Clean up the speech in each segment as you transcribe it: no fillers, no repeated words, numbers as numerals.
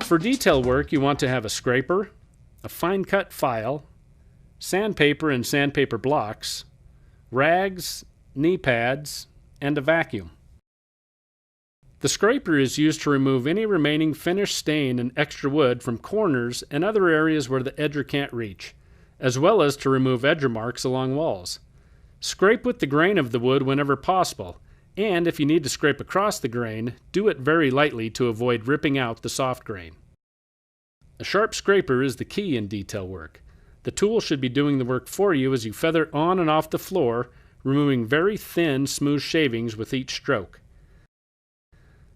For detail work, you want to have a scraper, a fine cut file, sandpaper and sandpaper blocks, rags, knee pads, and a vacuum. The scraper is used to remove any remaining finished stain and extra wood from corners and other areas where the edger can't reach, as well as to remove edger marks along walls. Scrape with the grain of the wood whenever possible, and if you need to scrape across the grain, do it very lightly to avoid ripping out the soft grain. A sharp scraper is the key in detail work. The tool should be doing the work for you as you feather on and off the floor, removing very thin, smooth shavings with each stroke.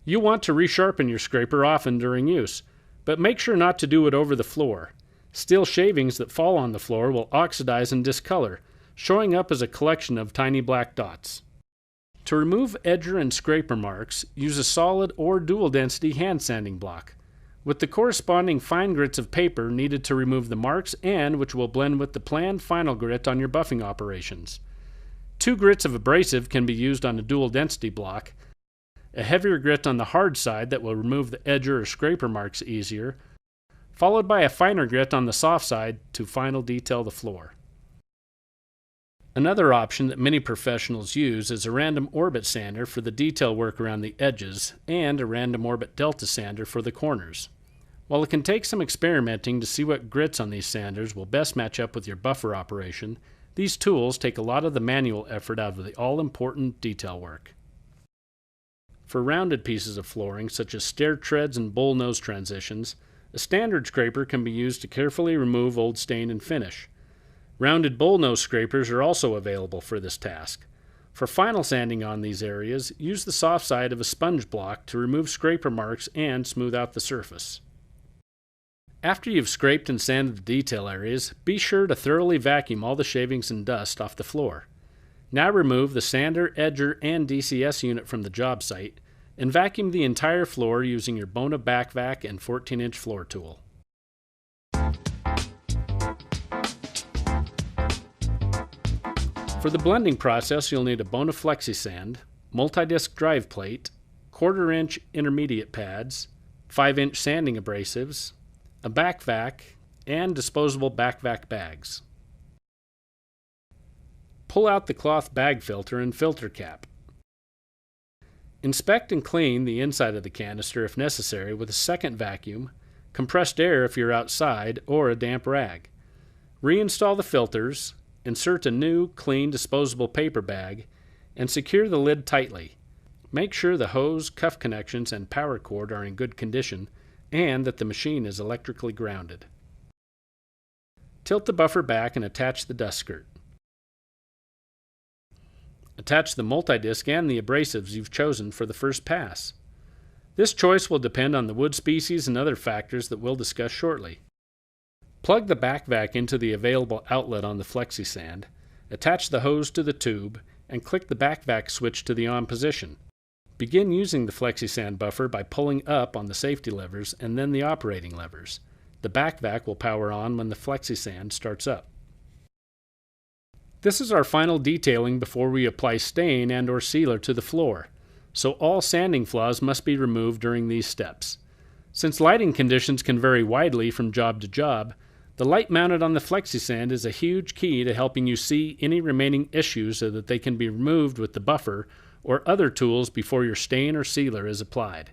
You want to resharpen your scraper often during use, but make sure not to do it over the floor. Steel shavings that fall on the floor will oxidize and discolor, showing up as a collection of tiny black dots. To remove edger and scraper marks, use a solid or dual density hand sanding block, with the corresponding fine grits of paper needed to remove the marks and which will blend with the planned final grit on your buffing operations. 2 grits of abrasive can be used on a dual density block, a heavier grit on the hard side that will remove the edger or scraper marks easier, followed by a finer grit on the soft side to final detail the floor. Another option that many professionals use is a random orbit sander for the detail work around the edges and a random orbit delta sander for the corners. While it can take some experimenting to see what grits on these sanders will best match up with your buffer operation, these tools take a lot of the manual effort out of the all-important detail work. For rounded pieces of flooring, such as stair treads and bowl nose transitions, a standard scraper can be used to carefully remove old stain and finish. Rounded bowl nose scrapers are also available for this task. For final sanding on these areas, use the soft side of a sponge block to remove scraper marks and smooth out the surface. After you've scraped and sanded the detail areas, be sure to thoroughly vacuum all the shavings and dust off the floor. Now remove the sander, edger, and DCS unit from the job site and vacuum the entire floor using your BONA back vac and 14-inch floor tool. For the blending process, you'll need a BONA Flexi Sand, multi-disc drive plate, 1/4-inch intermediate pads, 5-inch sanding abrasives, a back vac, and disposable back vac bags. Pull out the cloth bag filter and filter cap. Inspect and clean the inside of the canister if necessary with a second vacuum, compressed air if you're outside, or a damp rag. Reinstall the filters, insert a new, clean, disposable paper bag, and secure the lid tightly. Make sure the hose, cuff connections, and power cord are in good condition and that the machine is electrically grounded. Tilt the buffer back and attach the dust skirt. Attach the multi-disc and the abrasives you've chosen for the first pass. This choice will depend on the wood species and other factors that we'll discuss shortly. Plug the back vac into the available outlet on the Flexi Sand, attach the hose to the tube, and click the back vac switch to the on position. Begin using the Flexi Sand buffer by pulling up on the safety levers and then the operating levers. The back vac will power on when the Flexi Sand starts up. This is our final detailing before we apply stain and or sealer to the floor, so all sanding flaws must be removed during these steps. Since lighting conditions can vary widely from job to job, the light mounted on the Flexi Sand is a huge key to helping you see any remaining issues so that they can be removed with the buffer or other tools before your stain or sealer is applied.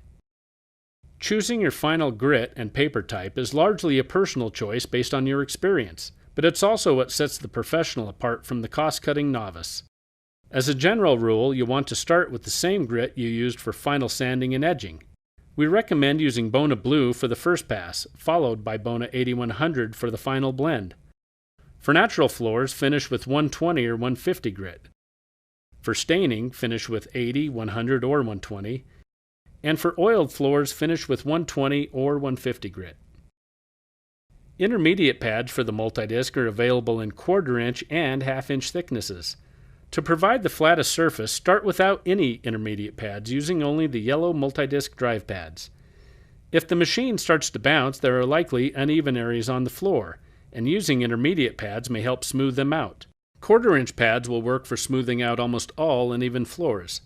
Choosing your final grit and paper type is largely a personal choice based on your experience, but it's also what sets the professional apart from the cost-cutting novice. As a general rule, you want to start with the same grit you used for final sanding and edging. We recommend using BONA Blue for the first pass, followed by BONA 8100 for the final blend. For natural floors, finish with 120 or 150 grit. For staining, finish with 80, 100, or 120. And for oiled floors, finish with 120 or 150 grit. Intermediate pads for the multi-disc are available in 1/4-inch and 1/2-inch thicknesses. To provide the flattest surface, start without any intermediate pads, using only the yellow multi-disc drive pads. If the machine starts to bounce, there are likely uneven areas on the floor, and using intermediate pads may help smooth them out. 1/4-inch pads will work for smoothing out almost all uneven floors,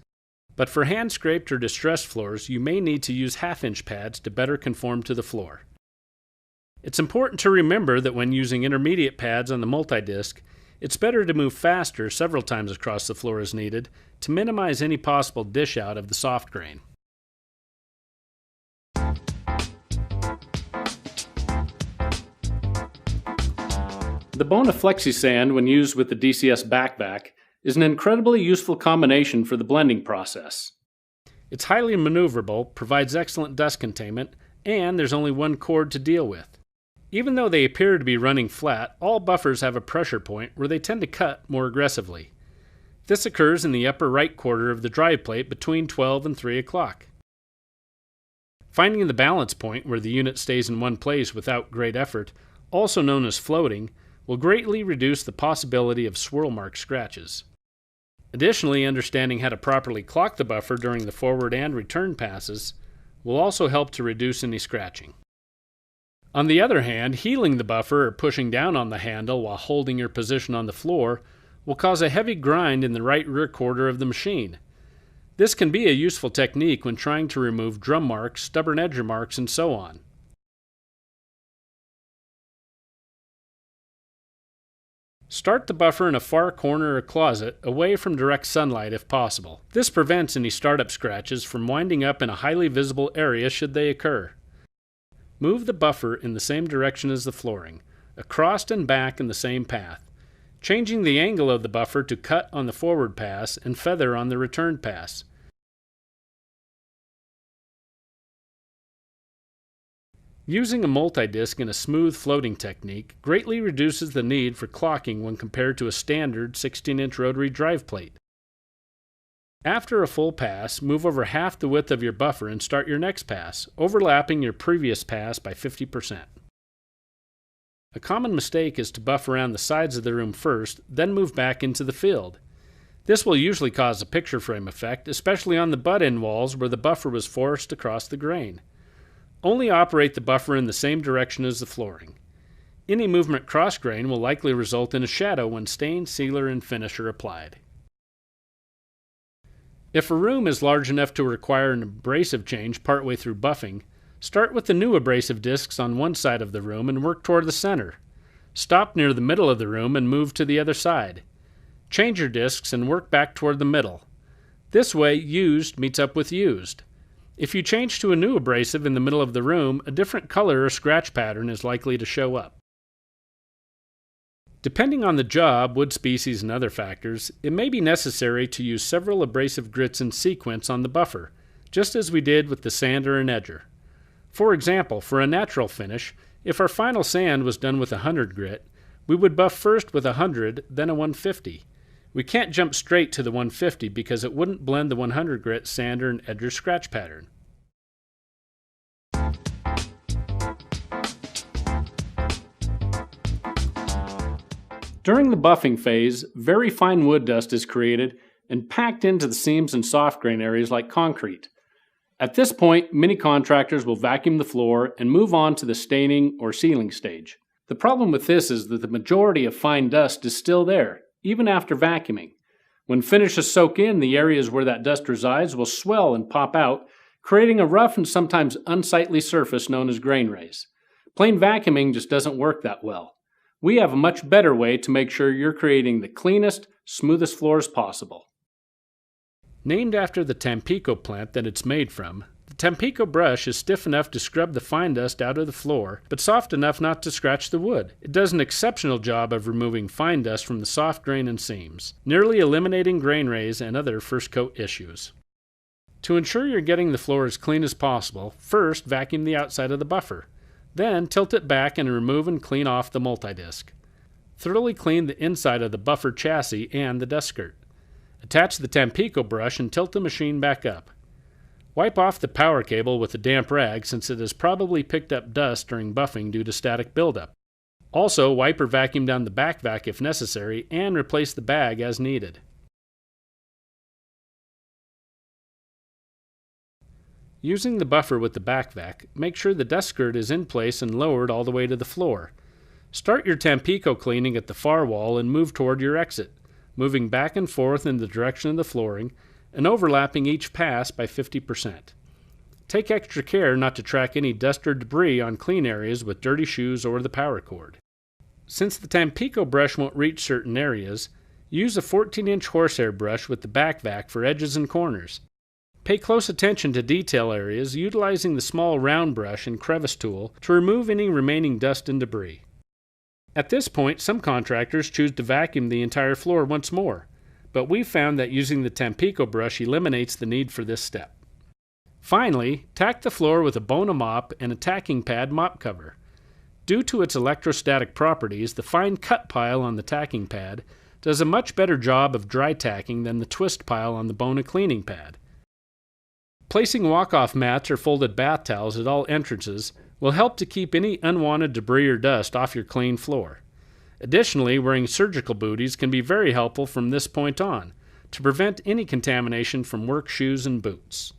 but for hand-scraped or distressed floors, you may need to use half-inch pads to better conform to the floor. It's important to remember that when using intermediate pads on the multi-disc, it's better to move faster several times across the floor as needed to minimize any possible dish out of the soft grain. The BONA Flexi Sand, when used with the DCS backvac, is an incredibly useful combination for the blending process. It's highly maneuverable, provides excellent dust containment, and there's only one cord to deal with. Even though they appear to be running flat, all buffers have a pressure point where they tend to cut more aggressively. This occurs in the upper right quarter of the drive plate between 12 and 3 o'clock. Finding the balance point where the unit stays in one place without great effort, also known as floating, will greatly reduce the possibility of swirl mark scratches. Additionally, understanding how to properly clock the buffer during the forward and return passes will also help to reduce any scratching. On the other hand, heeling the buffer or pushing down on the handle while holding your position on the floor will cause a heavy grind in the right rear quarter of the machine. This can be a useful technique when trying to remove drum marks, stubborn edger marks, and so on. Start the buffer in a far corner or closet, away from direct sunlight if possible. This prevents any startup scratches from winding up in a highly visible area should they occur. Move the buffer in the same direction as the flooring, across and back in the same path, changing the angle of the buffer to cut on the forward pass and feather on the return pass. Using a multi-disc in a smooth floating technique greatly reduces the need for clocking when compared to a standard 16-inch rotary drive plate. After a full pass, move over half the width of your buffer and start your next pass, overlapping your previous pass by 50%. A common mistake is to buff around the sides of the room first, then move back into the field. This will usually cause a picture frame effect, especially on the butt-end walls where the buffer was forced across the grain. Only operate the buffer in the same direction as the flooring. Any movement cross-grain will likely result in a shadow when stain, sealer, and finish are applied. If a room is large enough to require an abrasive change partway through buffing, start with the new abrasive discs on one side of the room and work toward the center. Stop near the middle of the room and move to the other side. Change your discs and work back toward the middle. This way, used meets up with used. If you change to a new abrasive in the middle of the room, a different color or scratch pattern is likely to show up. Depending on the job, wood species, and other factors, it may be necessary to use several abrasive grits in sequence on the buffer, just as we did with the sander and edger. For example, for a natural finish, if our final sand was done with a 100 grit, we would buff first with a 100, then a 150. We can't jump straight to the 150 because it wouldn't blend the 100 grit sander and edger scratch pattern. During the buffing phase, very fine wood dust is created and packed into the seams and soft grain areas like concrete. At this point, many contractors will vacuum the floor and move on to the staining or sealing stage. The problem with this is that the majority of fine dust is still there, even after vacuuming. When finishes soak in, the areas where that dust resides will swell and pop out, creating a rough and sometimes unsightly surface known as grain rays. Plain vacuuming just doesn't work that well. We have a much better way to make sure you're creating the cleanest, smoothest floors possible. Named after the Tampico plant that it's made from, the Tampico brush is stiff enough to scrub the fine dust out of the floor, but soft enough not to scratch the wood. It does an exceptional job of removing fine dust from the soft grain and seams, nearly eliminating grain rays and other first coat issues. To ensure you're getting the floor as clean as possible, first vacuum the outside of the buffer. Then tilt it back and remove and clean off the multi-disc. Thoroughly clean the inside of the buffer chassis and the dust skirt. Attach the Tampico brush and tilt the machine back up. Wipe off the power cable with a damp rag since it has probably picked up dust during buffing due to static buildup. Also, wipe or vacuum down the back vac if necessary and replace the bag as needed. Using the buffer with the back vac, make sure the dust skirt is in place and lowered all the way to the floor. Start your Tampico cleaning at the far wall and move toward your exit, moving back and forth in the direction of the flooring, and overlapping each pass by 50%. Take extra care not to track any dust or debris on clean areas with dirty shoes or the power cord. Since the Tampico brush won't reach certain areas, use a 14-inch horsehair brush with the back vac for edges and corners. Pay close attention to detail areas, utilizing the small round brush and crevice tool to remove any remaining dust and debris. At this point, some contractors choose to vacuum the entire floor once more, but we've found that using the Tampico brush eliminates the need for this step. Finally, tack the floor with a BONA mop and a tacking pad mop cover. Due to its electrostatic properties, the fine cut pile on the tacking pad does a much better job of dry tacking than the twist pile on the BONA cleaning pad. Placing walk-off mats or folded bath towels at all entrances will help to keep any unwanted debris or dust off your clean floor. Additionally, wearing surgical booties can be very helpful from this point on to prevent any contamination from work shoes and boots.